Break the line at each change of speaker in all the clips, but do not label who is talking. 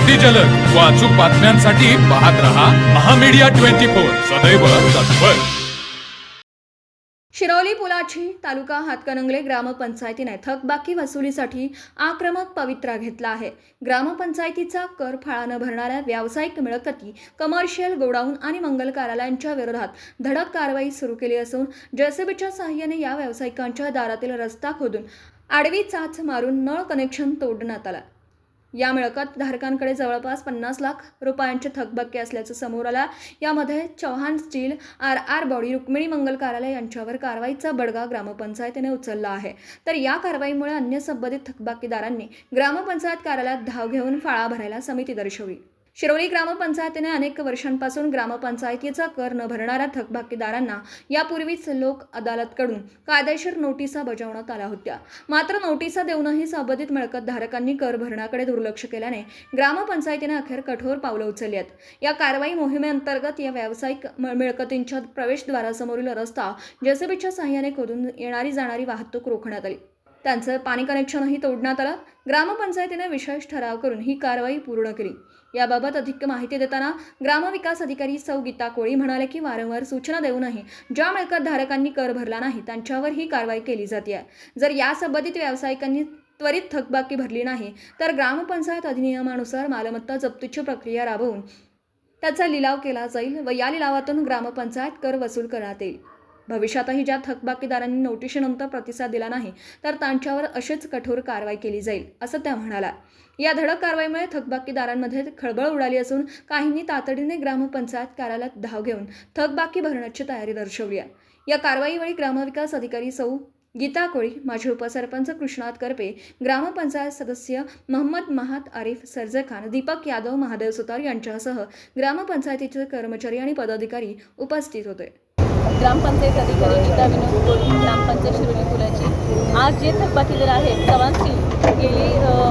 अगदी जलद व अचूक बातम्यांसाठी पाहत रहा महामीडिया 24 सदैव तत्पर।
शिरोली पुलाची तालुका हातकणंगले ग्रामपंचायतीने थकबाकी वसुलीसाठी आक्रमक पवित्रा घेतला आहे। ग्रामपंचायतीचा कर फाळा न भरणाऱ्या व्यावसायिक मिळकती, कमर्शियल गोडाऊन आणि मंगल कार्यालयांच्या विरोधात धडक कारवाई सुरू केली असून जेसीबीच्या सहाय्याने या व्यावसायिकांच्या दारातील रस्ता खोदून आडवी चाच मारून नळ कनेक्शन तोडण्यात आला। या मिळकत धारकांकडे जवळपास 50 लाख रुपयांचे थकबाकी असल्याचं समोर आलं। यामध्ये Chavan steel, R body, Rukmini Mangal Karyalaya यांच्यावर कारवाईचा बडगा ग्रामपंचायतीने उचलला आहे। तर या कारवाईमुळे अन्य संबंधित थकबाकीदारांनी ग्रामपंचायत कार्यालयात धाव घेऊन फाळा भरायला समिती दर्शवली। शिरोली ग्रामपंचायतीने अनेक वर्षांपासून ग्रामपंचायतीचा कर न भरणाऱ्या थकबाकीदारांना यापूर्वीच लोक अदालतकडून कायदेशीर नोटिसा बजावण्यात आल्या होत्या। मात्र नोटिसा देऊनही संबंधित मिळकत धारकांनी कर भरण्याकडे दुर्लक्ष केल्याने ग्रामपंचायतीने अखेर कठोर पावलं उचलली आहेत। या कारवाई मोहिमेअंतर्गत या व्यावसायिक मिळकतींच्या प्रवेशद्वारासमोरील रस्ता जेसीबीच्या सहाय्याने खोदून येणारी जाणारी वाहतूक रोखण्यात आली। त्यांचं पाणी कनेक्शनही तोडण्यात आलं। ग्रामपंचायतीने विशेष ठराव करून ही कारवाई पूर्ण केली। याबाबत अधिक माहिती देताना ग्रामविकास अधिकारी सौ गीता कोळी म्हणाले की वारंवार सूचना देऊनही ज्या मिळकत धारकांनी कर भरला नाही त्यांच्यावर ही कारवाई केली जाते। जर या संबंधित व्यावसायिकांनी त्वरित थकबाकी भरली नाही तर ग्रामपंचायत अधिनियमानुसार मालमत्ता जप्तीची प्रक्रिया राबवून त्याचा लिलाव केला जाईल व या लिलावातून ग्रामपंचायत कर वसूल करण्यात येईल। भविष्यातही ज्या थकबाकीदारांनी नोटिशीनंतर प्रतिसाद दिला नाही तर त्यांच्यावर अशीच कठोर कारवाई केली जाईल असं त्या म्हणाल्या। या धडक कारवाईमुळे थकबाकीदारांमध्ये खळबळ उडाली असून काहींनी तातडीने ग्रामपंचायत कार्यालयात धाव घेऊन थकबाकी भरण्याची तयारी दर्शवली आहे। या कारवाईवेळी ग्रामविकास अधिकारी सौ गीता कोळी, माजी उपसरपंच कृष्णात करपे, ग्रामपंचायत सदस्य मोहम्मद महात आरिफ सरजे खान, दीपक यादव, महादेव सुतार यांच्यासह ग्रामपंचायतीचे कर्मचारी आणि पदाधिकारी उपस्थित होते।
ग्रामपंचायत अधिकारी गीता विनोद कोळी, ग्रामपंचायत शिरोली पुलाची आज जे थकबाकीदार आहेत चव्हाण स्टील गेली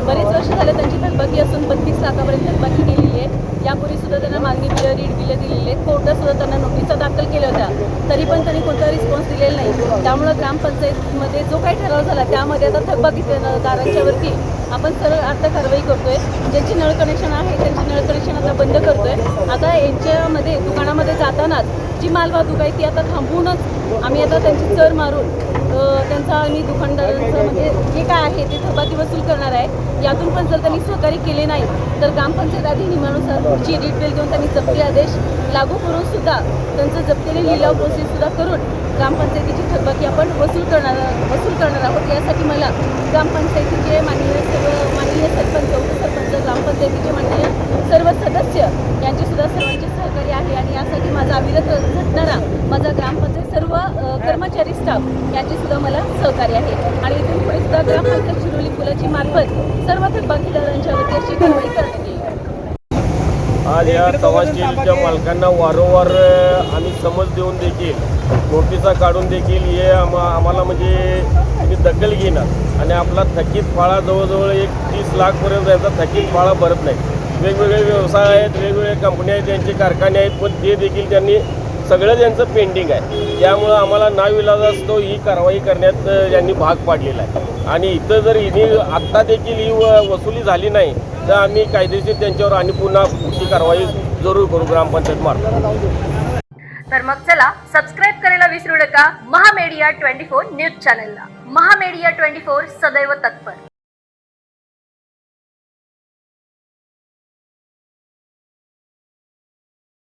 बरेच वर्ष झाले त्यांची थकबाकी असून 32 लाखापर्यंत थकबाकी केलेली आहे। यापूर्वी सुद्धा त्यांना मागणी बिलं, रीड बिलं दिलेली आहेत। कोर्टात सुद्धा त्यांना नोटिसा दाखल केल्या होत्या, तरी पण त्यांनी कोणता रिस्पॉन्स दिलेला नाही। त्यामुळे ग्रामपंचायतीमध्ये जो काही ठराव झाला त्यामध्ये आता थकबाकीदारांच्यावरती आपण सरळ आता कारवाई करतोय। ज्यांची नळ कनेक्शन आहे त्यांची नळ कनेक्शन आता बंद करतोय। आता यांच्यामध्ये दुकानामध्ये जातानाच जी मालवाहतूक आहे ती आता थांबवूनच आम्ही आता त्यांची चर मारून त्यांचा आम्ही दुकानदारांचं म्हणजे जे काय आहे ते थकबाकी वसूल करणार आहे। यातून पण जर त्यांनी सहकार्य केले नाही तर ग्रामपंचायत अधिनियमानुसार पुढची रीट बिल घेऊन त्यांनी जप्ती आदेश लागू करून सुद्धा त्यांचं जप्तीने लिलाव प्रोसेस सुद्धा करून ग्रामपंचायतीची थकबाकी आपण वसूल करणार आहोत। यासाठी मला ग्रामपंचायतीचे माननीय सरपंच, उपसरपंच, ग्रामपंचायतीचे माननीय सर्व सदस्य यांचे सुद्धा सर्वांचे सहकार्य आहे आणि यासाठी माझा अविरत झटणारा माझा ग्रामपंचायत सर्व कर्मचारी स्टाफ यांचे सुद्धा मला सहकार्य आहे आणि इथून पुढे सुद्धा ग्रामपंचायत शिरोली पुलाची मार्फत सर्व थकबाकीदारांच्यावरती अशी कारवाई करण्यात येईल।
आज या चव्हाण स्टीलच्या मालकांना वारंवार आम्ही समज देऊन देखील नोटिसा काढून देखील हे आम्हाला म्हणजे त्यांनी दखल घेणार आणि आपला थकीत फाळा जवळजवळ 30 लाखपर्यंत याचा थकीत फाळा भरत नाही। वेगवेगळे व्यवसाय आहेत, वेगवेगळ्या कंपन्या आहेत, त्यांचे कारखाने आहेत, पण ते देखील त्यांनी सगळं त्यांचं पेंडिंग आहे। त्यामुळं आम्हाला नाविलाजास्तव ही कारवाई करण्यात यांनी भाग पाडलेला आहे आणि इथं जर हिने आत्ता देखील ही वसुली झाली नाही तर आम्ही कायदेशीर त्यांच्यावर आणि पुन्हा पुढची कारवाई जरूर करू ग्रामपंचायत मार्फत।
तर मग चला सबस्क्राईब करायला विसरू नका महामीडिया 24 न्यूज चॅनलला। महामीडिया 24 सदैव तत्पर।